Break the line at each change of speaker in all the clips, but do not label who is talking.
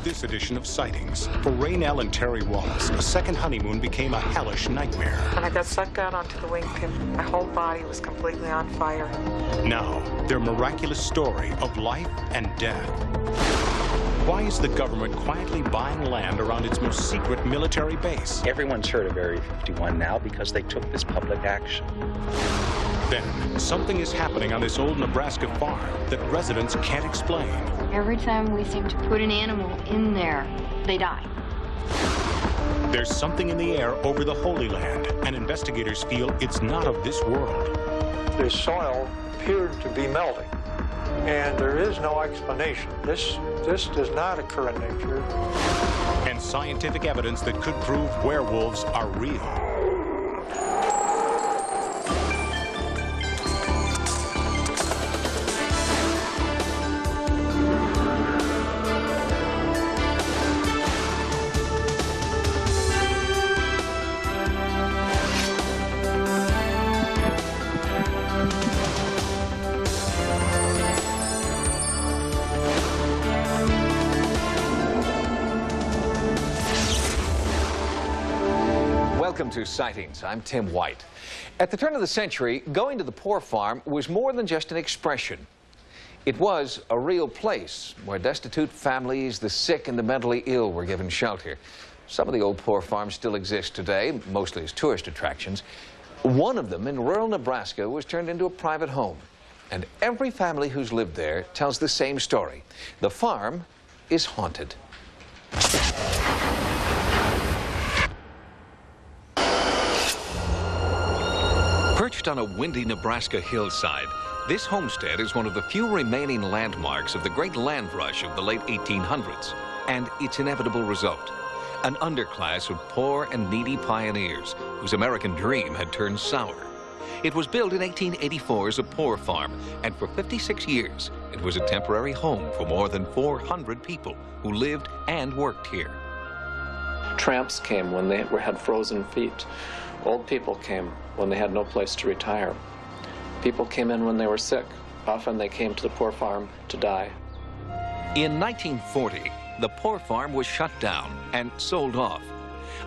this edition of Sightings. For Raynell and Terry Wallace, a second honeymoon became a hellish nightmare.
And I got sucked out onto the wing and my whole body was completely on fire.
Now, their miraculous story of life and death. Why is the government quietly buying land around its most secret military base?
Everyone's heard of Area 51 now because they took this public action.
Then, something is happening on this old Nebraska farm that residents can't explain.
Every time we seem to put an animal in there, they die.
There's something in the air over the Holy Land, and investigators feel it's not of this world.
The soil appeared to be melting, and there is no explanation. This does not occur in nature.
And scientific evidence that could prove werewolves are real.
Welcome to Sightings. I'm Tim White. At the turn of the century, going to the poor farm was more than just an expression. It was a real place where destitute families, the sick and the mentally ill were given shelter. Some of the old poor farms still exist today, mostly as tourist attractions. One of them in rural Nebraska was turned into a private home. And every family who's lived there tells the same story. The farm is haunted. Perched on a windy Nebraska hillside, this homestead is one of the few remaining landmarks of the great land rush of the late 1800s, and its inevitable result, an underclass of poor and needy pioneers whose American dream had turned sour. It was built in 1884 as a poor farm, and for 56 years, it was a temporary home for more than 400 people who lived and worked here.
Tramps came when they had frozen feet. Old people came when they had no place to retire. People came in when they were sick. Often they came to the poor farm to die.
In 1940, the poor farm was shut down and sold off.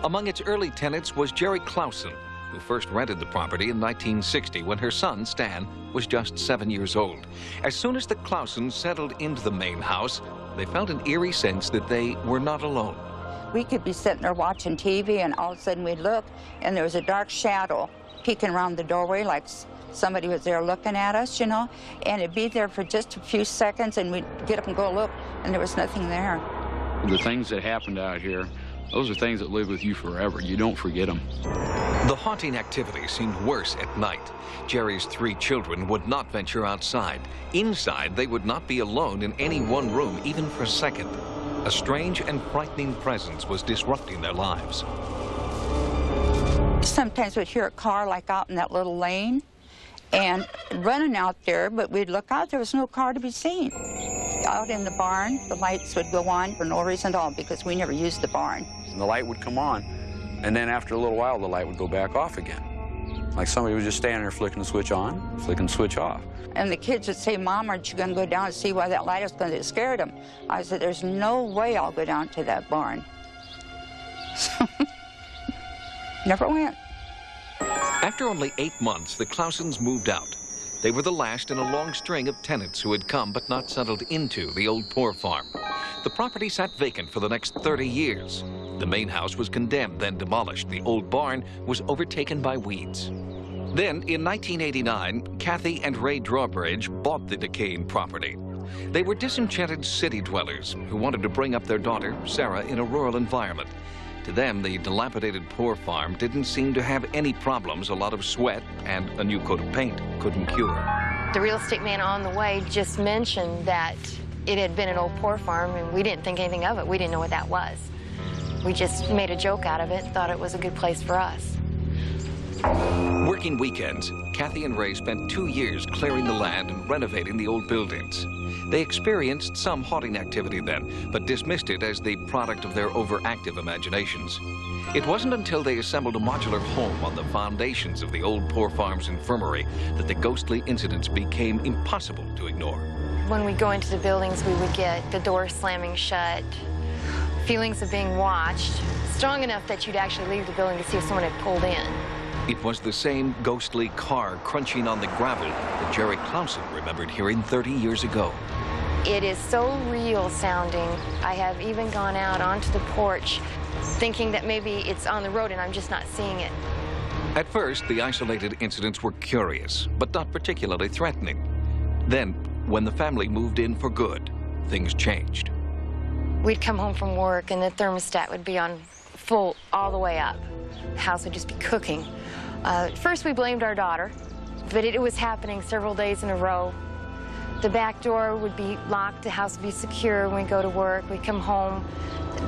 Among its early tenants was Jerry Clausen, who first rented the property in 1960 when her son, Stan, was just 7 years old. As soon as the Clausens settled into the main house, they felt an eerie sense that they were not alone.
We could be sitting there watching TV, and all of a sudden we'd look, and there was a dark shadow peeking around the doorway like somebody was there looking at us, you know, and it'd be there for just a few seconds, and we'd get up and go look, and there was nothing there.
The things that happened out here, those are things that live with you forever. You don't forget them.
The haunting activity seemed worse at night. Jerry's 3 children would not venture outside. Inside, they would not be alone in any one room, even for a second. A strange and frightening presence was disrupting their lives.
Sometimes we'd hear a car like out in that little lane and running out there, but we'd look out, there was no car to be seen. Out in the barn, the lights would go on for no reason at all because we never used the barn.
And the light would come on, and then after a little while, the light would go back off again. Like somebody was just standing there flicking the switch on, flicking the switch off.
And the kids would say, Mom, aren't you going to go down and see why that light is going to scare them? I said, there's no way I'll go down to that barn. So, never went.
After only 8 months, the Clausens moved out. They were the last in a long string of tenants who had come but not settled into the old poor farm. The property sat vacant for the next 30 years. The main house was condemned, then demolished. The old barn was overtaken by weeds. Then, in 1989, Kathy and Ray Drawbridge bought the decaying property. They were disenchanted city dwellers who wanted to bring up their daughter, Sarah, in a rural environment. To them, the dilapidated poor farm didn't seem to have any problems a lot of sweat and a new coat of paint couldn't cure.
The real estate man on the way just mentioned that it had been an old poor farm, and we didn't think anything of it. We didn't know what that was. We just made a joke out of it, thought it was a good place for us.
Working weekends, Kathy and Ray spent 2 years clearing the land and renovating the old buildings. They experienced some haunting activity then, but dismissed it as the product of their overactive imaginations. It wasn't until they assembled a modular home on the foundations of the old poor farm's infirmary that the ghostly incidents became impossible to ignore.
When we go into the buildings, we would get the door slamming shut, feelings of being watched, strong enough that you'd actually leave the building to see if someone had pulled in.
It was the same ghostly car crunching on the gravel that Jerry Clausen remembered hearing 30 years ago.
It is so real sounding. I have even gone out onto the porch thinking that maybe it's on the road and I'm just not seeing it.
At first, the isolated incidents were curious, but not particularly threatening. Then, when the family moved in for good, things changed.
We'd come home from work and the thermostat would be on full all the way up. The house would just be cooking. At first we blamed our daughter, but it was happening several days in a row. The back door would be locked, the house would be secure when we go to work, we'd come home.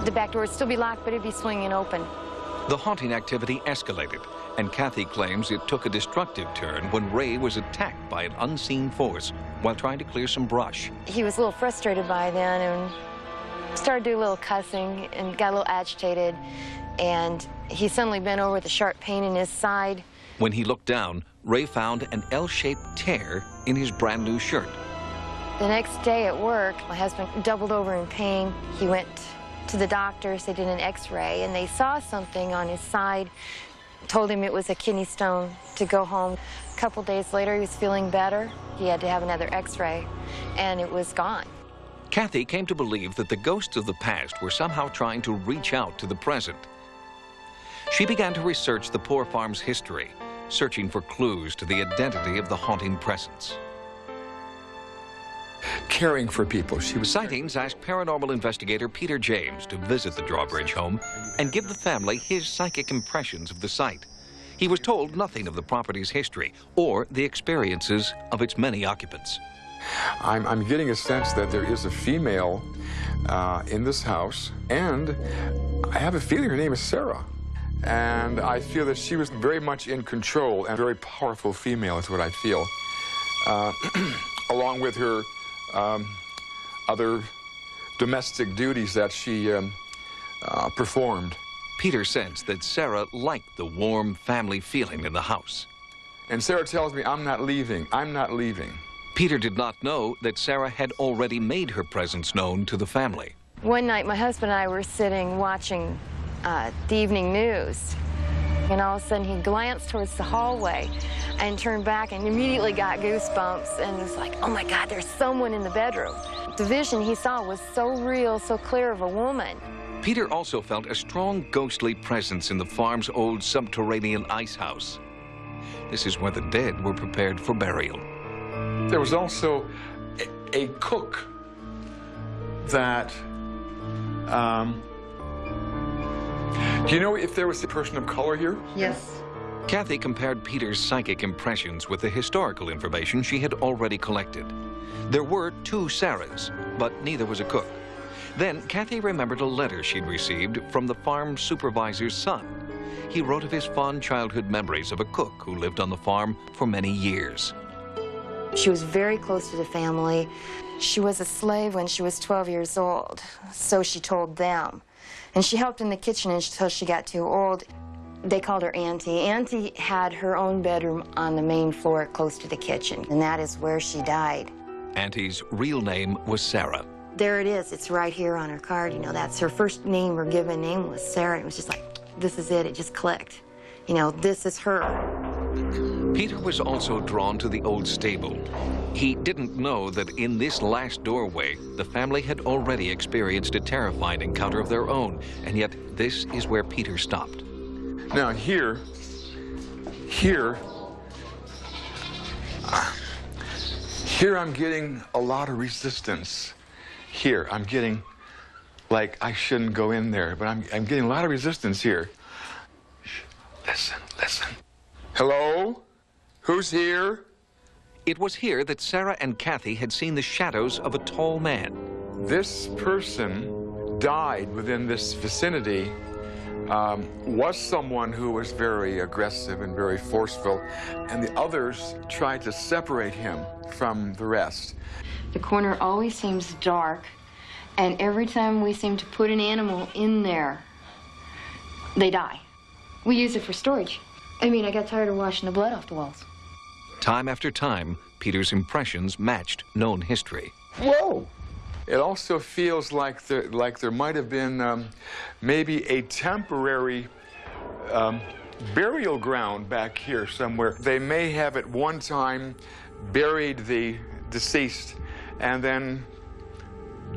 The back door would still be locked, but it'd be swinging open.
The haunting activity escalated, and Kathy claims it took a destructive turn when Ray was attacked by an unseen force while trying to clear some brush.
He was a little frustrated by then and started to do a little cussing and got a little agitated, and he suddenly bent over with a sharp pain in his side.
When he looked down, Ray found an L-shaped tear in his brand new shirt.
The next day at work, my husband doubled over in pain. He went to the doctors, they did an x-ray, and they saw something on his side, told him it was a kidney stone to go home. A couple days later, he was feeling better. He had to have another x-ray, and it was gone.
Kathy came to believe that the ghosts of the past were somehow trying to reach out to the present. She began to research the Poor Farm's history, searching for clues to the identity of the haunting presence.
Caring for people. She was
Sightings asked paranormal investigator Peter James to visit the Drawbridge home and give the family his psychic impressions of the site. He was told nothing of the property's history or the experiences of its many occupants.
I'm getting a sense that there is a female in this house, and I have a feeling her name is Sarah. And I feel that she was very much in control and a very powerful female is what I feel. Along with her other domestic duties that she performed.
Peter sensed that Sarah liked the warm family feeling in the house.
And Sarah tells me, I'm not leaving, I'm not leaving.
Peter did not know that Sarah had already made her presence known to the family.
One night, my husband and I were sitting watching the evening news, and all of a sudden he glanced towards the hallway and turned back and immediately got goosebumps and was like, oh my God, there's someone in the bedroom. The vision he saw was so real, so clear of a woman.
Peter also felt a strong ghostly presence in the farm's old subterranean ice house. This is where the dead were prepared for burial.
There was also a cook that, do you know if there was a person of color here?
Yes.
Kathy compared Peter's psychic impressions with the historical information she had already collected. There were 2 Sarahs, but neither was a cook. Then Kathy remembered a letter she'd received from the farm supervisor's son. He wrote of his fond childhood memories of a cook who lived on the farm for many years.
She was very close to the family. She was a slave when she was 12 years old, so she told them. And she helped in the kitchen until she got too old. They called her Auntie. Auntie had her own bedroom on the main floor close to the kitchen, and that is where she died.
Auntie's real name was Sarah.
There it is. It's right here on her card. You know, that's her first name or given name was Sarah. It was just like, this is it. It just clicked. You know, this is her.
Peter was also drawn to the old stable. He didn't know that in this last doorway, the family had already experienced a terrifying encounter of their own, and yet this is where Peter stopped.
Now here I'm getting a lot of resistance. Here, I'm getting, like, I shouldn't go in there, but I'm getting a lot of resistance here. Shh, listen, listen. Hello? Who's here?
It was here that Sarah and Kathy had seen the shadows of a tall man.
This person died within this vicinity, was someone who was very aggressive and very forceful, and the others tried to separate him from the rest.
The corner always seems dark, and every time we seem to put an animal in there, they die. We use it for storage. I mean, I got tired of washing the blood off the walls.
Time after time, Peter's impressions matched known history.
Whoa! It also feels like there might have been maybe a temporary burial ground back here somewhere. They may have at one time buried the deceased and then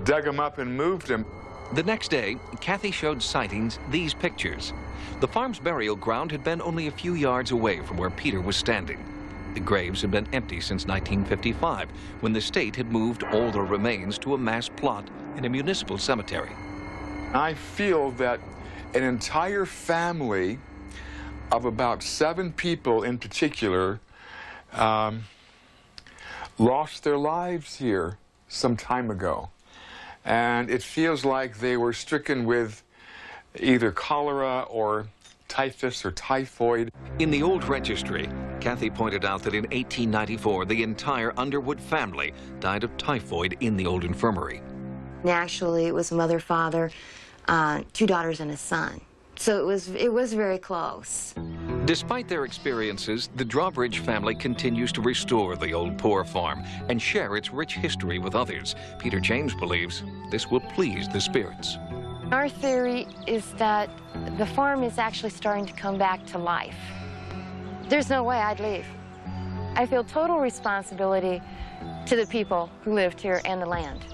dug him up and moved him.
The next day, Kathy showed Sightings these pictures. The farm's burial ground had been only a few yards away from where Peter was standing. The graves had been empty since 1955, when the state had moved all their remains to a mass plot in a municipal cemetery.
I feel that an entire family of about 7 people in particular lost their lives here some time ago. And it feels like they were stricken with either cholera or typhus or typhoid.
In the old registry, Kathy pointed out that in 1894, the entire Underwood family died of typhoid in the old infirmary.
Actually, it was mother, father, 2 daughters, and a son. So it was very close.
Despite their experiences, the Drawbridge family continues to restore the old poor farm and share its rich history with others. Peter James believes this will please the spirits.
Our theory is that the farm is actually starting to come back to life. There's no way I'd leave. I feel total responsibility to the people who lived here and the land.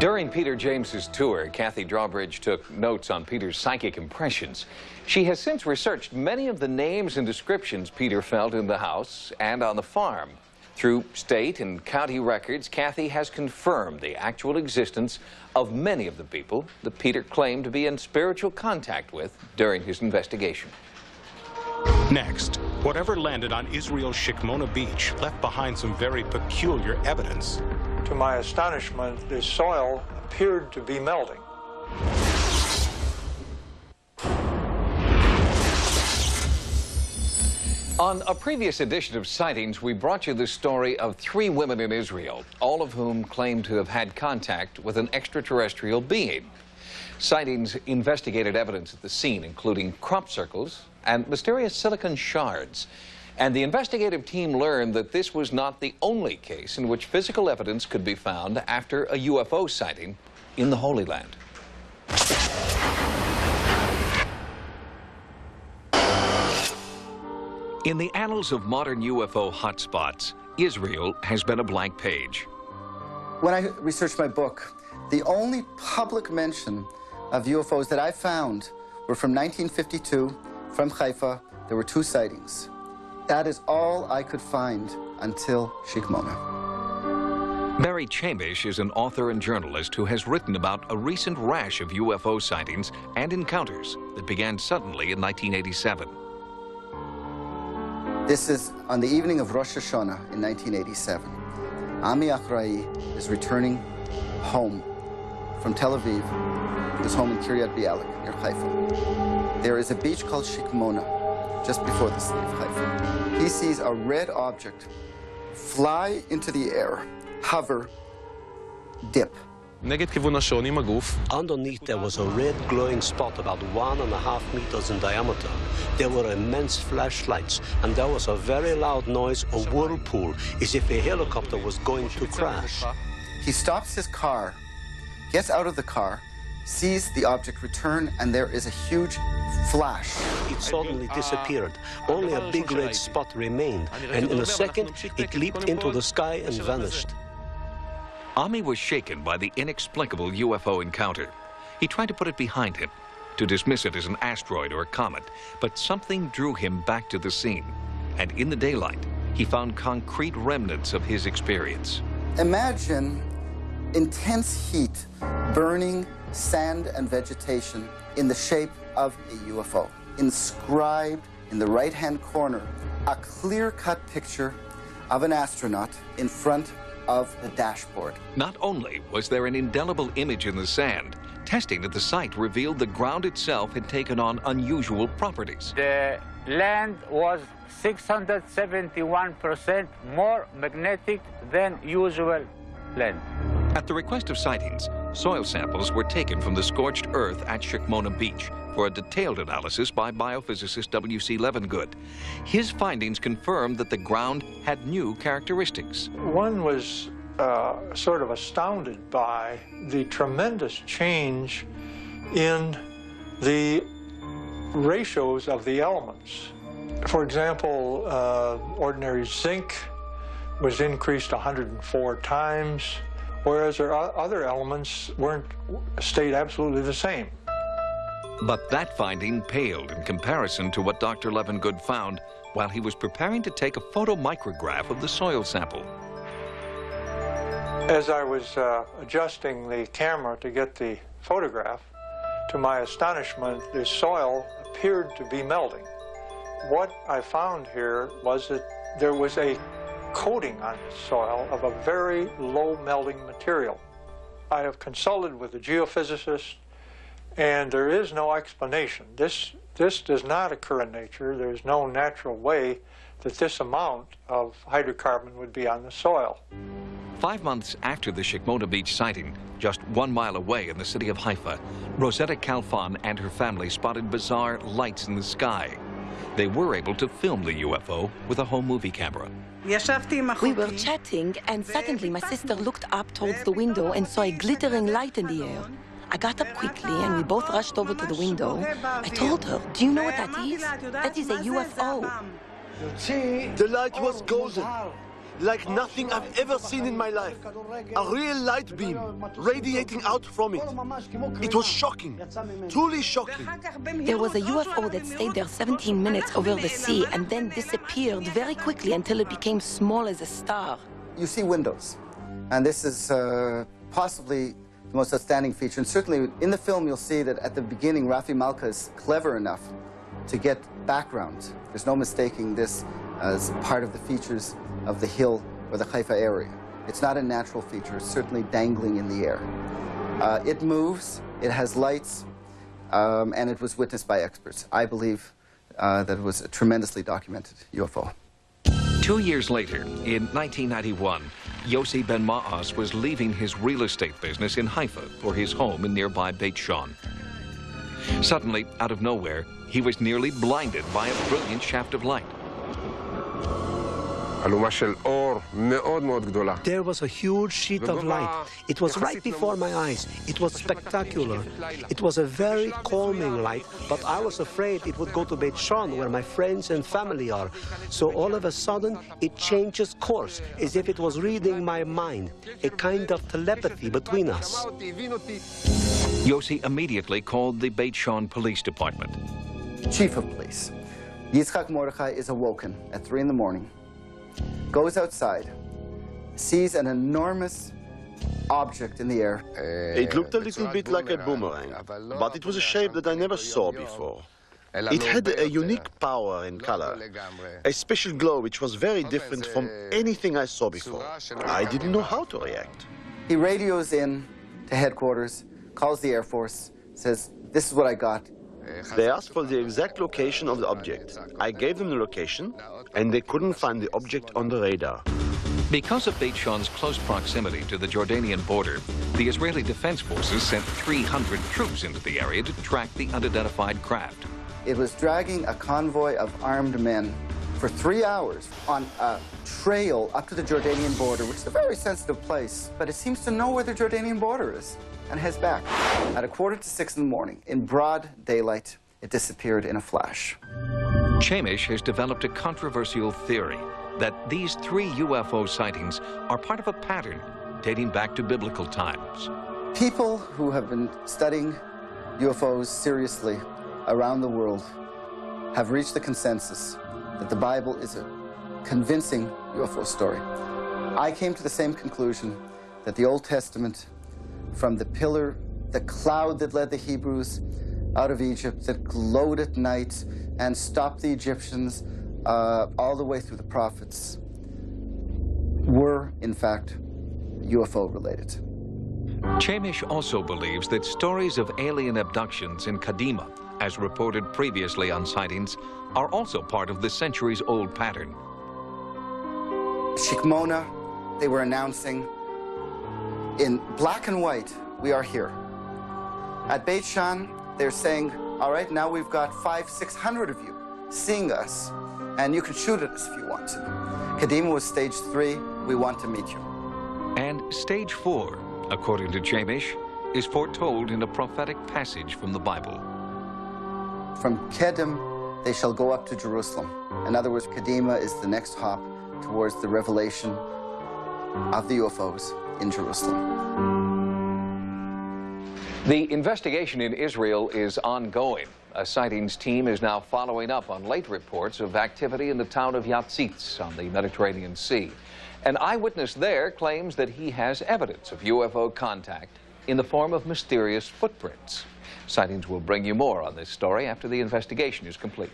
During Peter James's tour, Kathy Drawbridge took notes on Peter's psychic impressions. She has since researched many of the names and descriptions Peter felt in the house and on the farm. Through state and county records, Kathy has confirmed the actual existence of many of the people that Peter claimed to be in spiritual contact with during his investigation.
Next, whatever landed on Israel's Shikmona beach left behind some very peculiar evidence.
To my astonishment, the soil appeared to be melting.
On a previous edition of Sightings, we brought you the story of 3 women in Israel, all of whom claimed to have had contact with an extraterrestrial being. Sightings investigated evidence at the scene, including crop circles and mysterious silicon shards. And the investigative team learned that this was not the only case in which physical evidence could be found after a UFO sighting in the Holy Land. In the annals of modern UFO hotspots, Israel has been a blank page.
When I researched my book, the only public mention of UFOs that I found were from 1952, from Haifa. There were 2 sightings. That is all I could find until Shikmona.
Barry Chamish is an author and journalist who has written about a recent rash of UFO sightings and encounters that began suddenly in 1987.
This is on the evening of Rosh Hashanah in 1987. Ami Achrai is returning home from Tel Aviv, his home in Kiryat Bialik, near Haifa. There is a beach called Shikmona, just before the city of Haifa. He sees a red object fly into the air, hover, dip.
Underneath there was a red glowing spot about 1.5 meters in diameter. There were immense flashlights, and there was a very loud noise, a whirlpool, as if a helicopter was going to crash.
He stops his car, gets out of the car, sees the object return, and there is a huge flash.
It suddenly disappeared. Only a big red spot remained, and in a second, it leaped into the sky and vanished.
Ami was shaken by the inexplicable UFO encounter. He tried to put it behind him, to dismiss it as an asteroid or a comet, but something drew him back to the scene. And in the daylight, he found concrete remnants of his experience.
Imagine intense heat burning sand and vegetation in the shape of a UFO. Inscribed in the right-hand corner, a clear-cut picture of an astronaut in front of the dashboard.
Not only was there an indelible image in the sand, testing at the site revealed the ground itself had taken on unusual properties.
The land was 671% more magnetic than usual land.
At the request of Sightings, soil samples were taken from the scorched earth at Shikmona Beach for a detailed analysis by biophysicist W.C. Levengood. His findings confirmed that the ground had new characteristics.
One was sort of astounded by the tremendous change in the ratios of the elements. For example, ordinary zinc was increased 104 times, whereas their other elements stayed absolutely the same.
But that finding paled in comparison to what Dr. Levengood found while he was preparing to take a photomicrograph of the soil sample.
As I was adjusting the camera to get the photograph, to my astonishment, the soil appeared to be melting. What I found here was that there was a coating on the soil of a very low melting material. I have consulted with a geophysicist, and there is no explanation. This does not occur in nature. There's no natural way that this amount of hydrocarbon would be on the soil.
5 months after the Shikmona Beach sighting, just 1 mile away in the city of Haifa, Rosetta Kalfan and her family spotted bizarre lights in the sky. They were able to film the UFO with a home movie camera.
We were chatting, and suddenly my sister looked up towards the window and saw a glittering light in the air. I got up quickly, and we both rushed over to the window. I told her, "Do you know what that is? That is a UFO."
The light was golden, like nothing I've ever seen in my life. A real light beam radiating out from it. It was shocking, truly shocking.
There was a UFO that stayed there 17 minutes over the sea and then disappeared very quickly until it became small as a star.
You see windows, and this is possibly the most outstanding feature. And certainly in the film, you'll see that at the beginning, Rafi Malka is clever enough to get background. There's no mistaking this as part of the features of the hill or the Haifa area. It's not a natural feature. It's certainly dangling in the air. It moves, it has lights, and it was witnessed by experts. I believe that it was a tremendously documented UFO.
2 years later, in 1991, Yossi Ben Maas was leaving his real estate business in Haifa for his home in nearby Beit Shan. Suddenly, out of nowhere, he was nearly blinded by a brilliant shaft of light.
There was a huge sheet of light. It was right before my eyes. It was spectacular. It was a very calming light, but I was afraid it would go to Beit Shan, where my friends and family are. So all of a sudden, it changes course, as if it was reading my mind, a kind of telepathy between us.
Yossi immediately called the Beit Shan Police Department.
Chief of Police, Yitzchak Mordechai, is awoken at 3 in the morning, goes outside, sees an enormous object in the air.
It looked a little bit like a boomerang, but it was a shape that I never saw before. It had a unique power and color, a special glow which was very different from anything I saw before. I didn't know how to react.
He radios in to headquarters, calls the Air Force, says, "This is what I got."
They asked for the exact location of the object. I gave them the location, and they couldn't find the object on the radar.
Because of Beit Shan's close proximity to the Jordanian border, the Israeli Defense Forces sent 300 troops into the area to track the unidentified craft.
It was dragging a convoy of armed men for 3 hours on a trail up to the Jordanian border, which is a very sensitive place, but it seems to know where the Jordanian border is, and heads back. At 5:45 in the morning, in broad daylight, it disappeared in a flash.
Chamish has developed a controversial theory that these 3 UFO sightings are part of a pattern dating back to biblical times.
People who have been studying UFOs seriously around the world have reached the consensus that the Bible is a convincing UFO story. I came to the same conclusion that the Old Testament, from the pillar, the cloud that led the Hebrews out of Egypt, that glowed at night and stopped the Egyptians, all the way through the prophets, were, in fact, UFO-related.
Chamish also believes that stories of alien abductions in Kadima, as reported previously on Sightings, are also part of the centuries-old pattern.
Shikmona, they were announcing in black and white, "We are here." At Beit Shan, they're saying, "All right, now we've got 500-600 of you seeing us, and you can shoot at us if you want to." Kadima was stage 3, "We want to meet you."
And stage 4, according to Chamish, is foretold in a prophetic passage from the Bible.
From Kedem, they shall go up to Jerusalem. In other words, Kedema is the next hop towards the revelation of the UFOs in Jerusalem.
The investigation in Israel is ongoing. A sightings team is now following up on late reports of activity in the town of Yatzitz on the Mediterranean Sea. An eyewitness there claims that he has evidence of UFO contact in the form of mysterious footprints. Sightings will bring you more on this story after the investigation is complete.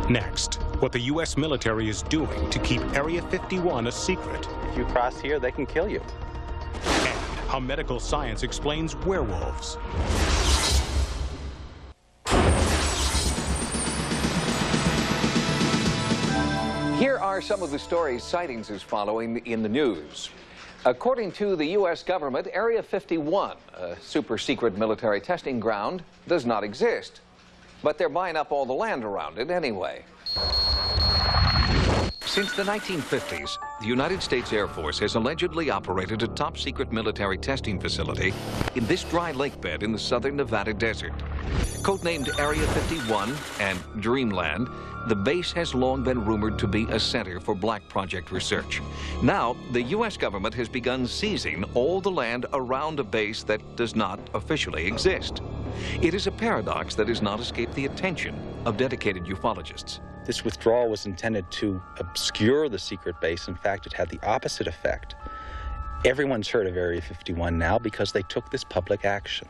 Next, what the U.S. military is doing to keep Area 51 a secret.
If you cross here, they can kill you.
And how medical science explains werewolves.
Here are some of the stories Sightings is following in the news. According to the U.S. government, Area 51, a super-secret military testing ground, does not exist. But they're buying up all the land around it anyway. Since the 1950s, the United States Air Force has allegedly operated a top-secret military testing facility in this dry lake bed in the southern Nevada desert. Codenamed Area 51 and Dreamland, the base has long been rumored to be a center for Black Project research. Now, the U.S. government has begun seizing all the land around a base that does not officially exist. It is a paradox that has not escaped the attention of dedicated ufologists.
This withdrawal was intended to obscure the secret base. In fact, it had the opposite effect. Everyone's heard of Area 51 now because they took this public action.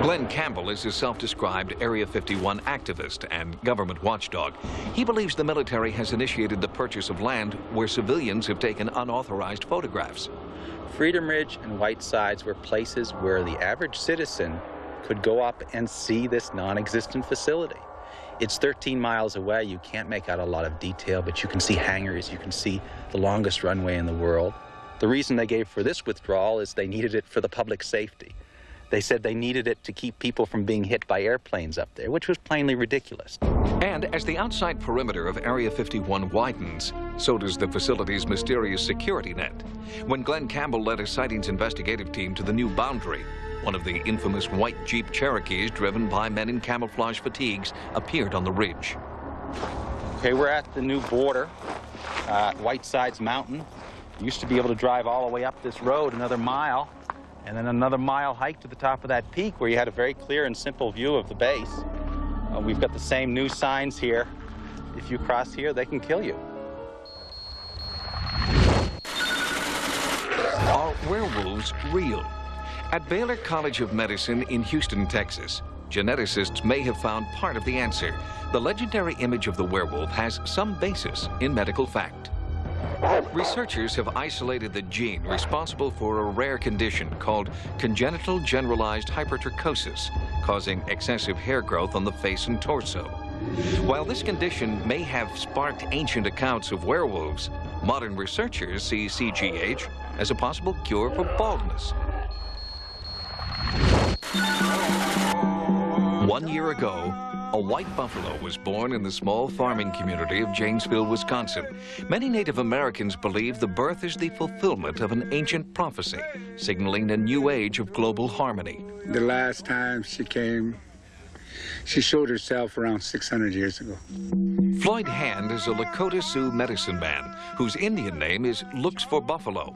Glenn Campbell is a self-described Area 51 activist and government watchdog. He believes the military has initiated the purchase of land where civilians have taken unauthorized photographs.
Freedom Ridge and Whitesides were places where the average citizen could go up and see this non-existent facility. It's 13 miles away. You can't make out a lot of detail, but you can see hangars, you can see the longest runway in the world. The reason they gave for this withdrawal is they needed it for the public safety. They said they needed it to keep people from being hit by airplanes up there, which was plainly ridiculous.
And as the outside perimeter of Area 51 widens, so does the facility's mysterious security net. When Glenn Campbell led a sightings investigative team to the new boundary, one of the infamous white Jeep Cherokees driven by men in camouflage fatigues appeared on the ridge.
Okay, we're at the new border, Whitesides Mountain. You used to be able to drive all the way up this road another mile, and then another mile hike to the top of that peak where you had a very clear and simple view of the base. We've got the same new signs here. If you cross here, they can kill you.
Are werewolves real? At Baylor College of Medicine in Houston, Texas, geneticists may have found part of the answer. The legendary image of the werewolf has some basis in medical fact. Researchers have isolated the gene responsible for a rare condition called congenital generalized hypertrichosis, causing excessive hair growth on the face and torso. While this condition may have sparked ancient accounts of werewolves, modern researchers see CGH as a possible cure for baldness. 1 year ago, a white buffalo was born in the small farming community of Janesville, Wisconsin. Many Native Americans believe the birth is the fulfillment of an ancient prophecy, signaling a new age of global harmony.
The last time she came, she showed herself around 600 years ago.
Floyd Hand is a Lakota Sioux medicine man whose Indian name is Looks for Buffalo.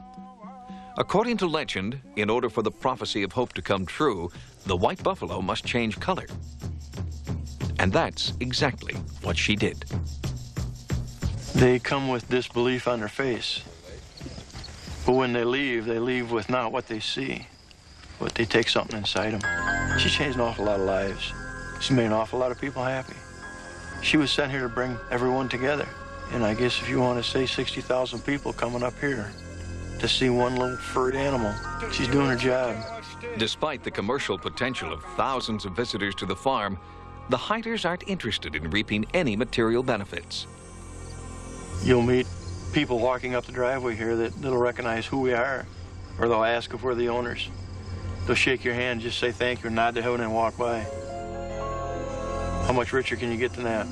According to legend, in order for the prophecy of hope to come true, the white buffalo must change color. And that's exactly what she did.
They come with disbelief on their face. But when they leave with not what they see, but they take something inside them. She changed an awful lot of lives. She made an awful lot of people happy. She was sent here to bring everyone together. And I guess if you want to say 60,000 people coming up here to see one little furred animal, she's doing her job.
Despite the commercial potential of thousands of visitors to the farm, the hiders aren't interested in reaping any material benefits.
You'll meet people walking up the driveway here that'll recognize who we are, or they'll ask if we're the owners. They'll shake your hand, just say thank you, nod to heaven, and walk by. How much richer can you get than that?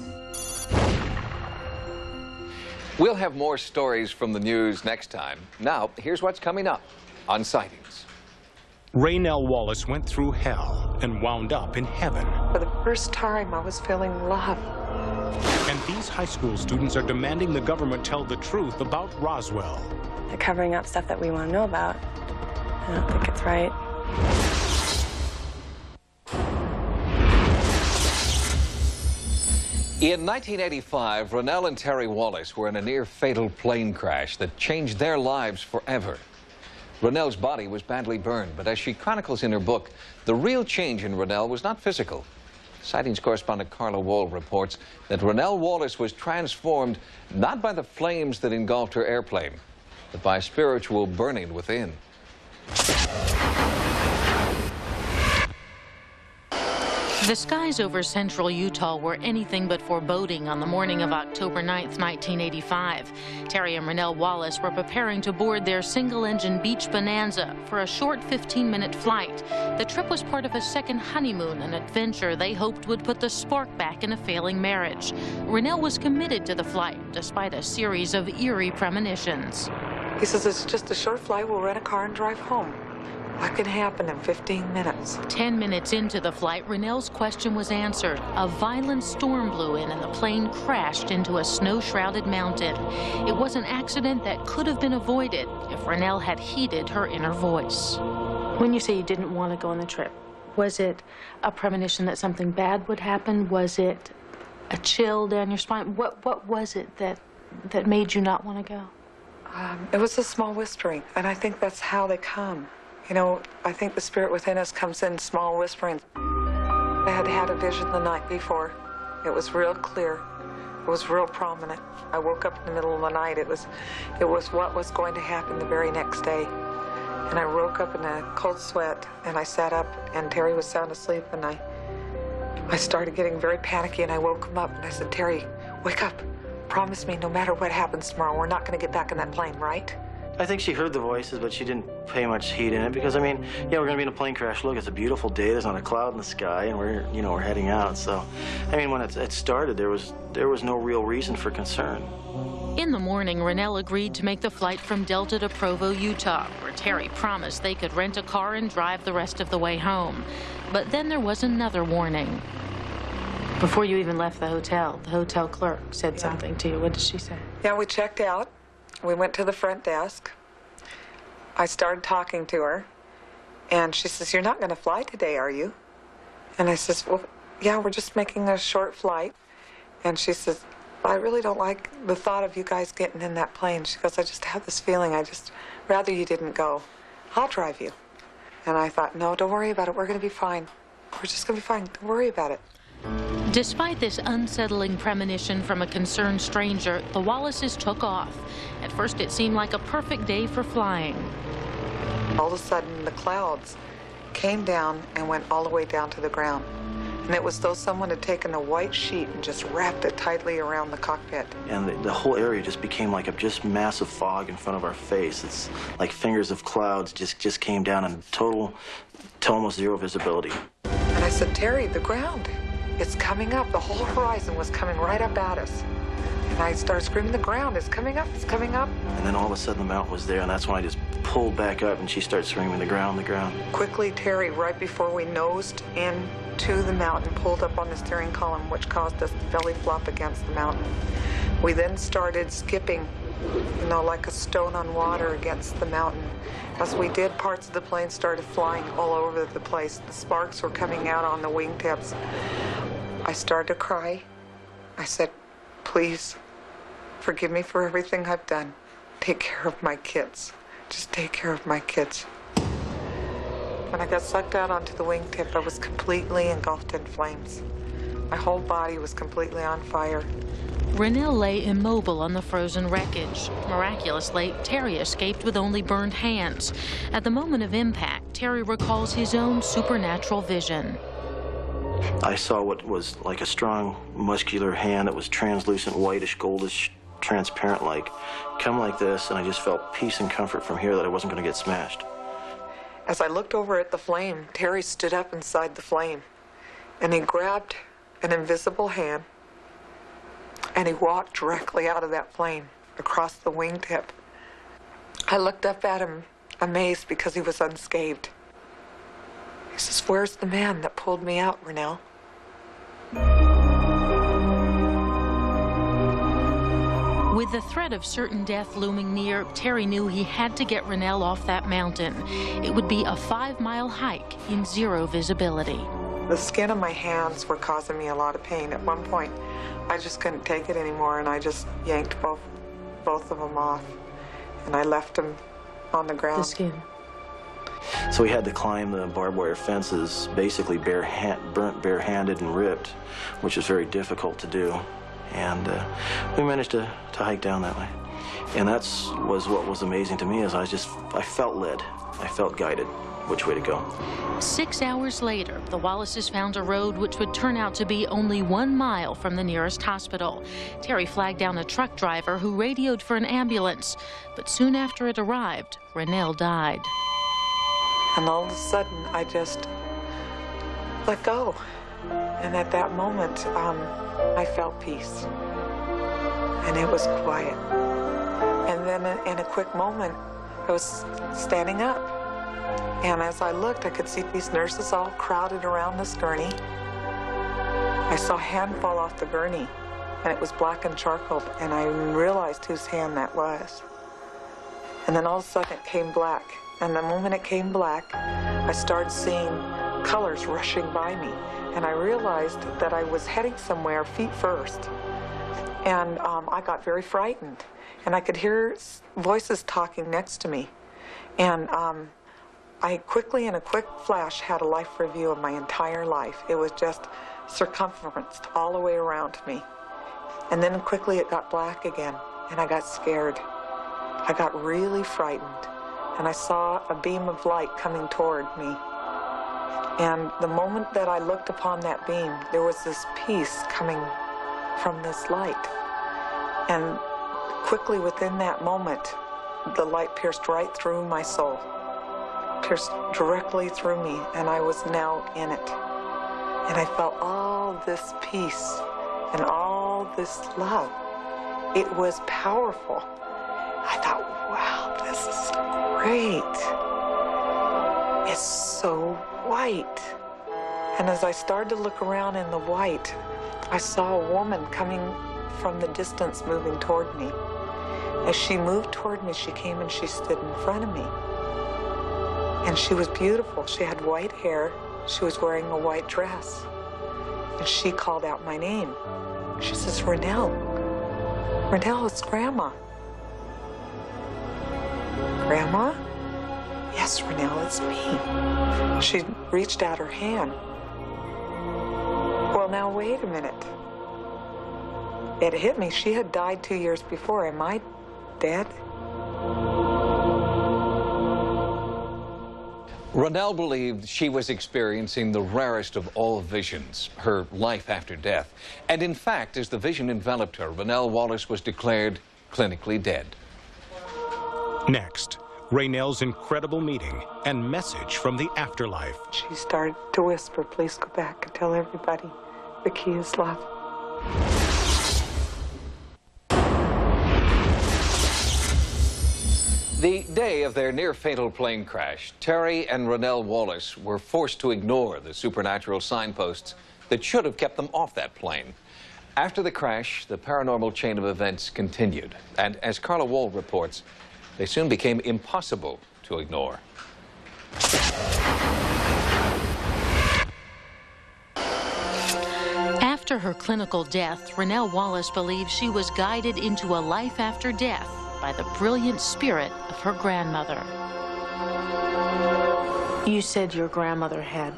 We'll have more stories from the news next time. Now, here's what's coming up on Sightings.
Raynell Wallace went through hell and wound up in heaven.
For the first time, I was feeling love.
And these high school students are demanding the government tell the truth about Roswell.
They're covering up stuff that we want to know about. I don't think it's right.
In 1985, Raynell and Terry Wallace were in a near-fatal plane crash that changed their lives forever. Raynell's body was badly burned, but as she chronicles in her book, the real change in Raynell was not physical. Sightings correspondent Carla Wall reports that Raynell Wallace was transformed not by the flames that engulfed her airplane, but by a spiritual burning within.
The skies over central Utah were anything but foreboding on the morning of October 9th, 1985. Terry and Raynell Wallace were preparing to board their single-engine Beach Bonanza for a short 15-minute flight. The trip was part of a second honeymoon, an adventure they hoped would put the spark back in a failing marriage. Raynell was committed to the flight, despite a series of eerie premonitions.
He says, it's just a short flight. We'll rent a car and drive home. What can happen in 15 minutes?
10 minutes into the flight, Raynell's question was answered. A violent storm blew in and the plane crashed into a snow-shrouded mountain. It was an accident that could have been avoided if Raynell had heeded her inner voice.
When you say you didn't want to go on the trip, was it a premonition that something bad would happen? Was it a chill down your spine? What was it that made you not want to go?
It was a small whispering, and I think that's how they come. You know, I think the spirit within us comes in small whisperings. I had had a vision the night before. It was real clear. It was real prominent. I woke up in the middle of the night. It was what was going to happen the very next day. And I woke up in a cold sweat, and I sat up, and Terry was sound asleep, and I started getting very panicky, and I woke him up, and I said, Terry, wake up. Promise me no matter what happens tomorrow, we're not going to get back in that plane, right?
I think she heard the voices, but she didn't pay much heed in it because, I mean, yeah, we're going to be in a plane crash. Look, it's a beautiful day. There's not a cloud in the sky, and we're heading out. So, I mean, when it started, there was no real reason for concern.
In the morning, Raynell agreed to make the flight from Delta to Provo, Utah, where Terry promised they could rent a car and drive the rest of the way home. But then there was another warning.
Before you even left the hotel clerk said something to you. What did she say?
Yeah, we checked out. We went to the front desk. I started talking to her, and she says, you're not going to fly today, are you? And I says, well, yeah, we're just making a short flight. And she says, I really don't like the thought of you guys getting in that plane. She goes, I just have this feeling. I just rather you didn't go. I'll drive you. And I thought, no, don't worry about it. We're going to be fine. We're just going to be fine. Don't worry about it.
Despite this unsettling premonition from a concerned stranger, the Wallaces took off. At first, it seemed like a perfect day for flying.
All of a sudden, the clouds came down and went all the way down to the ground. And it was though someone had taken a white sheet and just wrapped it tightly around the cockpit.
And the whole area just became like a just massive fog in front of our face. It's like fingers of clouds just came down in to almost zero visibility.
And I said, Terry, the ground. It's coming up. The whole horizon was coming right up at us. And I started screaming, the ground is coming up, it's coming up.
And then all of a sudden the mountain was there, and that's when I just pulled back up, and she started screaming, the ground, the ground.
Quickly, Terry, right before we nosed into the mountain, pulled up on the steering column, which caused us to belly flop against the mountain. We then started skipping, you know, like a stone on water against the mountain. As we did, parts of the plane started flying all over the place. The sparks were coming out on the wingtips. I started to cry. I said, please, forgive me for everything I've done. Take care of my kids. Just take care of my kids. When I got sucked out onto the wingtip, I was completely engulfed in flames. My whole body was completely on fire.
Raynell lay immobile on the frozen wreckage. Miraculously, Terry escaped with only burned hands. At the moment of impact, Terry recalls his own supernatural vision.
I saw what was like a strong, muscular hand that was translucent, whitish, goldish, transparent-like, come like this, and I just felt peace and comfort from here that I wasn't going to get smashed.
As I looked over at the flame, Terry stood up inside the flame, and he grabbed an invisible hand, and he walked directly out of that flame. across the wingtip. I looked up at him, amazed because he was unscathed. He says, "Where's the man that pulled me out, Rennell?"
With the threat of certain death looming near, Terry knew he had to get Rennell off that mountain. It would be a 5-mile hike in 0 visibility.
The skin of my hands were causing me a lot of pain. At one point, I just couldn't take it anymore, and I just yanked both of them off, and I left them on the ground.
The skin.
So we had to climb the barbed wire fences, basically burnt barehanded and ripped, which is very difficult to do. And we managed to hike down that way. And was what was amazing to me is I felt led. I felt guided which way to go.
6 hours later, the Wallaces found a road which would turn out to be only 1 mile from the nearest hospital. Terry flagged down a truck driver who radioed for an ambulance. But soon after it arrived, Rennell died.
And all of a sudden, I just let go. And at that moment, I felt peace. And it was quiet. And then in a quick moment, I was standing up. And as I looked, I could see these nurses all crowded around this gurney. I saw a hand fall off the gurney, and it was black and charcoal, and I realized whose hand that was. And then all of a sudden, it came black. And the moment it came black, I started seeing colors rushing by me. And I realized that I was heading somewhere feet first. And I got very frightened. And I could hear voices talking next to me. And I quickly, in a quick flash, had a life review of my entire life. It was just circumferenced all the way around me. And then quickly it got black again, and I got scared. I got really frightened. And I saw a beam of light coming toward me. And the moment that I looked upon that beam, there was this peace coming from this light. And quickly within that moment, the light pierced right through my soul, pierced directly through me, and I was now in it. And I felt all this peace and all this love. It was powerful. I thought, wow, this is great. It's so white. And as I started to look around in the white, I saw a woman coming from the distance moving toward me. As she moved toward me, she came and she stood in front of me. And she was beautiful. She had white hair. She was wearing a white dress. And she called out my name. She says, "Rennell. Rennell, it's Grandma." "Grandma?" "Yes, Rennell, it's me." She reached out her hand. Well, now, wait a minute. It hit me. She had died 2 years before. Am I dead?
Rennell believed she was experiencing the rarest of all visions, her life after death. And in fact, as the vision enveloped her, Rennell Wallace was declared clinically dead.
Next, Rennell's incredible meeting and message from the afterlife.
She started to whisper, "Please go back and tell everybody the key is love."
The day of their near-fatal plane crash, Terry and Rennell Wallace were forced to ignore the supernatural signposts that should have kept them off that plane. After the crash, the paranormal chain of events continued. And as Carla Wall reports, they soon became impossible to ignore.
After her clinical death, Rennell Wallace believes she was guided into a life after death by the brilliant spirit of her grandmother.
You said your grandmother had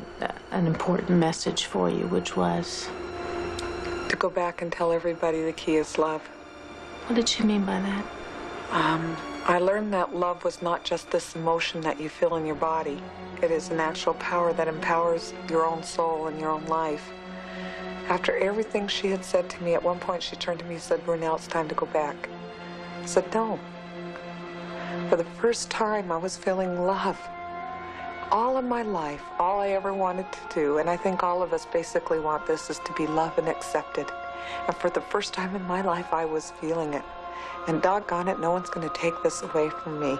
an important message for you, which was?
To go back and tell everybody the key is love.
What did she mean by that?
I learned that love was not just this emotion that you feel in your body. It is an actual power that empowers your own soul and your own life. After everything she had said to me, at one point she turned to me and said, "Rennell, it's time to go back." I said, "No." For the first time, I was feeling love. All of my life, all I ever wanted to do, and I think all of us basically want this, is to be loved and accepted. And for the first time in my life, I was feeling it. And doggone it, no one's going to take this away from me.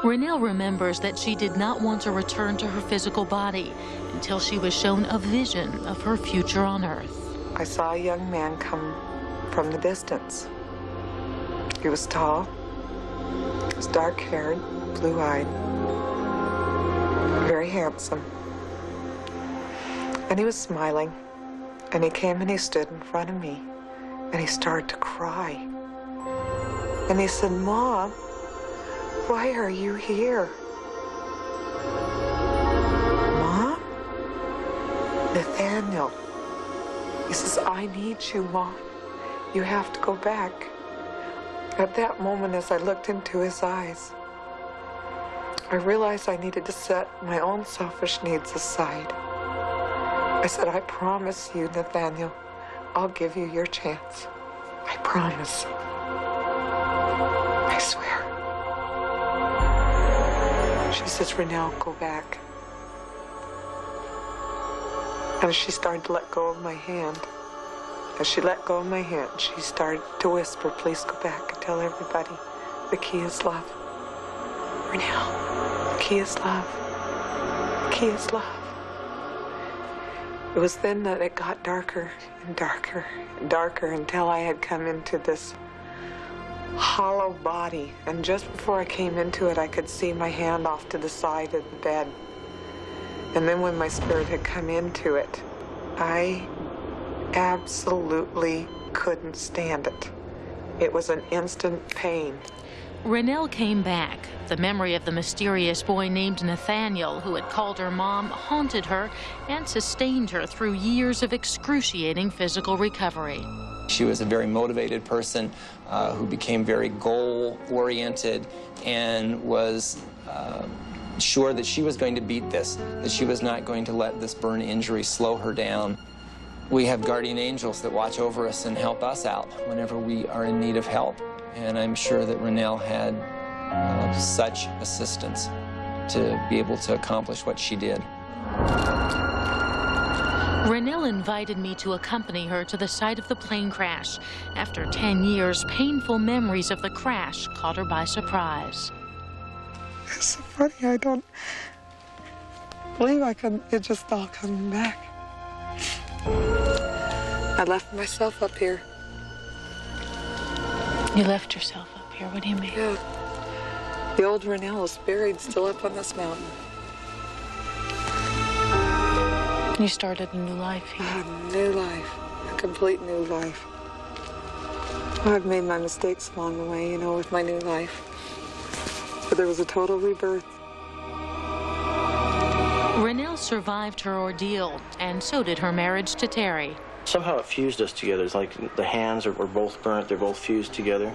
Renelle remembers that she did not want to return to her physical body until she was shown a vision of her future on Earth.
I saw a young man come from the distance. He was tall, he was dark-haired, blue-eyed, very handsome. And he was smiling, and he came and he stood in front of me, and he started to cry. And he said, "Mom, why are you here?" "Mom?" "Nathaniel." He says, "I need you, Mom. You have to go back." At that moment, as I looked into his eyes, I realized I needed to set my own selfish needs aside. I said, "I promise you, Nathaniel, I'll give you your chance. I promise. I swear." She says, "Renelle, go back." And she started to let go of my hand. As she let go of my hand, she started to whisper, "Please go back and tell everybody the key is love. Renelle, the key is love. The key is love." It was then that it got darker and darker and darker until I had come into this hollow body. And just before I came into it, I could see my hand off to the side of the bed. And then when my spirit had come into it, I absolutely couldn't stand it. It was an instant pain.
Renelle came back. The memory of the mysterious boy named Nathaniel, who had called her mom, haunted her and sustained her through years of excruciating physical recovery.
She was a very motivated person who became very goal-oriented and was sure that she was going to beat this, that she was not going to let this burn injury slow her down. We have guardian angels that watch over us and help us out whenever we are in need of help. And I'm sure that Renelle had such assistance to be able to accomplish what she did.
Renelle invited me to accompany her to the site of the plane crash. After 10 years, painful memories of the crash caught her by surprise.
It's so funny, I don't believe it just all coming back. I left myself up here.
You left yourself up here? What do you mean?
Yeah. The old Renelle is buried still up on this mountain.
You started a new life here.
A new life. A complete new life. I've made my mistakes along the way, you know, with my new life. But there was a total rebirth.
Renelle survived her ordeal, and so did her marriage to Terry.
Somehow it fused us together. It's like the hands were both burnt, they're both fused together.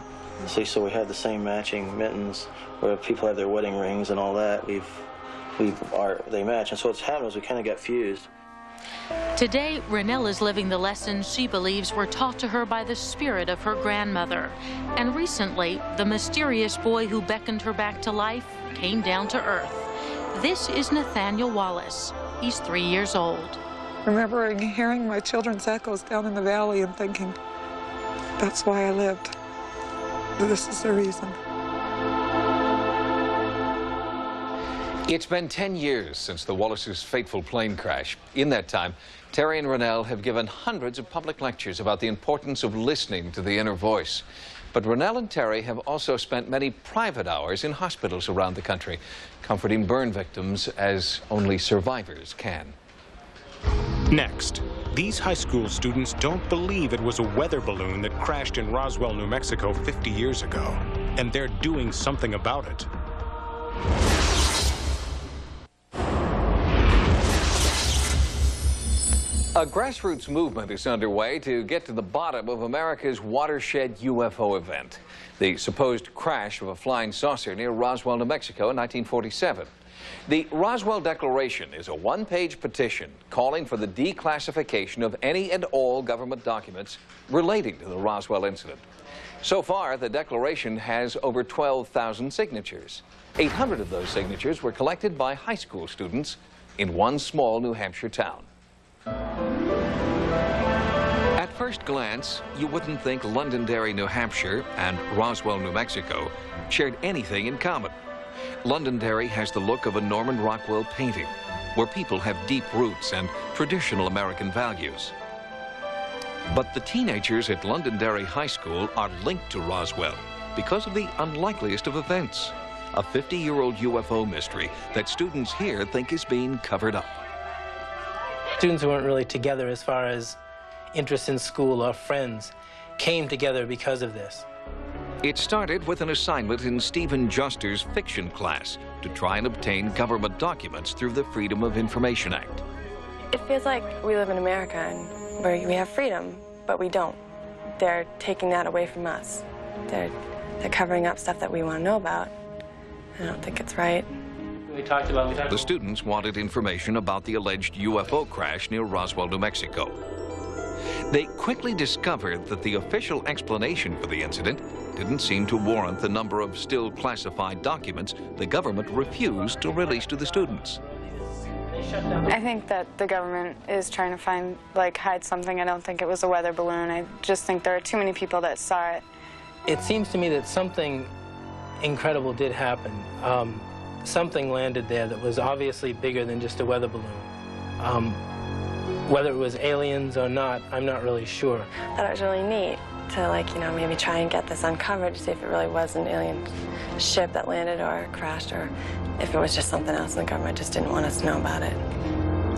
See, so we had the same matching mittens, where people have their wedding rings and all that. They match, and so what's happened is we kind of got fused.
Today, Renelle is living the lessons she believes were taught to her by the spirit of her grandmother. And recently, the mysterious boy who beckoned her back to life came down to earth. This is Nathaniel Wallace. He's 3 years old.
Remembering hearing my children's echoes down in the valley and thinking, that's why I lived. This is the reason.
It's been 10 years since the Wallace's fateful plane crash. In that time, Terry and Renelle have given hundreds of public lectures about the importance of listening to the inner voice. But Renelle and Terry have also spent many private hours in hospitals around the country, comforting burn victims as only survivors can.
Next, these high school students don't believe it was a weather balloon that crashed in Roswell, New Mexico 50 years ago, and they're doing something about it.
A grassroots movement is underway to get to the bottom of America's watershed UFO event, the supposed crash of a flying saucer near Roswell, New Mexico in 1947. The Roswell Declaration is a one-page petition calling for the declassification of any and all government documents relating to the Roswell incident. So far, the declaration has over 12,000 signatures. 800 of those signatures were collected by high school students in one small New Hampshire town. At first first glance, you wouldn't think Londonderry, New Hampshire and Roswell, New Mexico shared anything in common. Londonderry has the look of a Norman Rockwell painting, where people have deep roots and traditional American values. But the teenagers at Londonderry High School are linked to Roswell because of the unlikeliest of events, a 50-year-old UFO mystery that students here think is being covered up.
Students who weren't really together as far as interest in school or friends came together because of this.
It started with an assignment in Stephen Juster's fiction class to try and obtain government documents through the Freedom of Information Act.
It feels like we live in America and where we have freedom, but we don't. They're taking that away from us. They're covering up stuff that we want to know about. I don't think it's right.
The students wanted information about the alleged UFO crash near Roswell, New Mexico. They quickly discovered that the official explanation for the incident didn't seem to warrant the number of still classified documents the government refused to release to the students.
I think that the government is trying to hide something. I don't think it was a weather balloon. I just think there are too many people that saw it.
It seems to me that something incredible did happen. Something landed there that was obviously bigger than just a weather balloon. Whether it was aliens or not, I'm not really sure.
I thought it was really neat to, maybe try and get this uncovered to see if it really was an alien ship that landed or crashed, or if it was just something else and the government just didn't want us to know about it.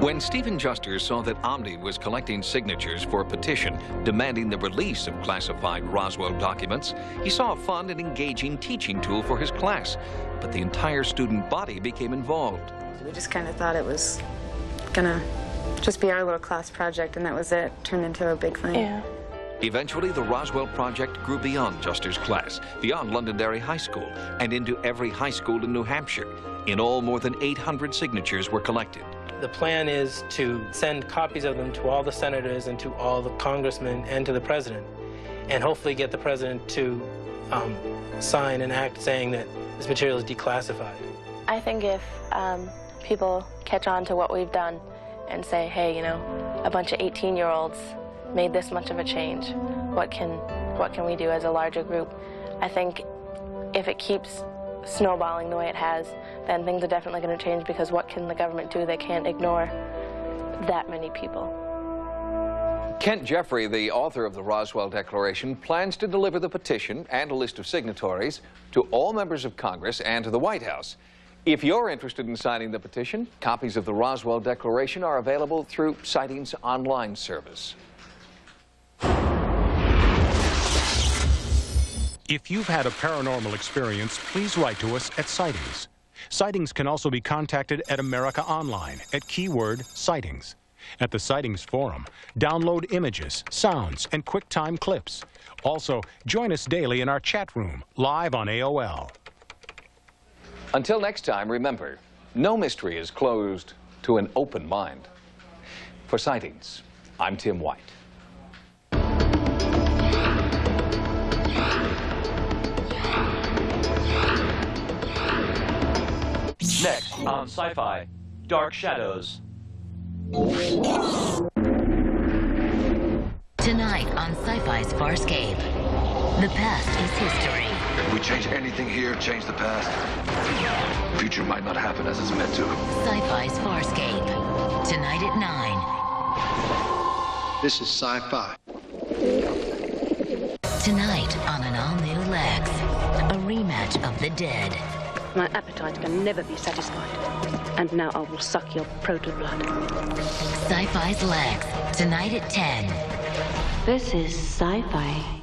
When Stephen Juster saw that Omni was collecting signatures for a petition demanding the release of classified Roswell documents, he saw a fun and engaging teaching tool for his class. But the entire student body became involved.
We just kind of thought it was gonna just be our little class project, and that was it. Turned into a big thing.
Yeah.
Eventually, the Roswell project grew beyond Juster's class, beyond Londonderry High School, and into every high school in New Hampshire. In all, more than 800 signatures were collected.
The plan is to send copies of them to all the senators and to all the congressmen and to the president, and hopefully get the president to sign an act saying that this material is declassified.
I think if people catch on to what we've done and say, hey, a bunch of 18-year-olds made this much of a change, what can we do as a larger group? I think if it keeps snowballing the way it has, then things are definitely going to change, because what can the government do? They can't ignore that many people.
Kent Jeffrey, the author of the Roswell Declaration, plans to deliver the petition and a list of signatories to all members of Congress and to the White House. If you're interested in signing the petition, copies of the Roswell Declaration are available through Sightings online service.
If you've had a paranormal experience, please write to us at Sightings. Sightings can also be contacted at America Online at keyword Sightings. At the Sightings Forum, download images, sounds, and QuickTime clips. Also, join us daily in our chat room, live on AOL.
Until next time, remember, no mystery is closed to an open mind. For Sightings, I'm Tim White.
Next on Sci-Fi, Dark Shadows.
Tonight on Sci-Fi's Farscape, the past is history.
If we change anything here, change the past, the future might not happen as it's meant to.
Sci-Fi's Farscape, tonight at 9.
This is Sci-Fi.
Tonight on an all-new Lex, a rematch of The Dead.
My appetite can never be satisfied. And now I will suck your proto-blood.
Sci-Fi's Lex, tonight at 10.
This is Sci-Fi.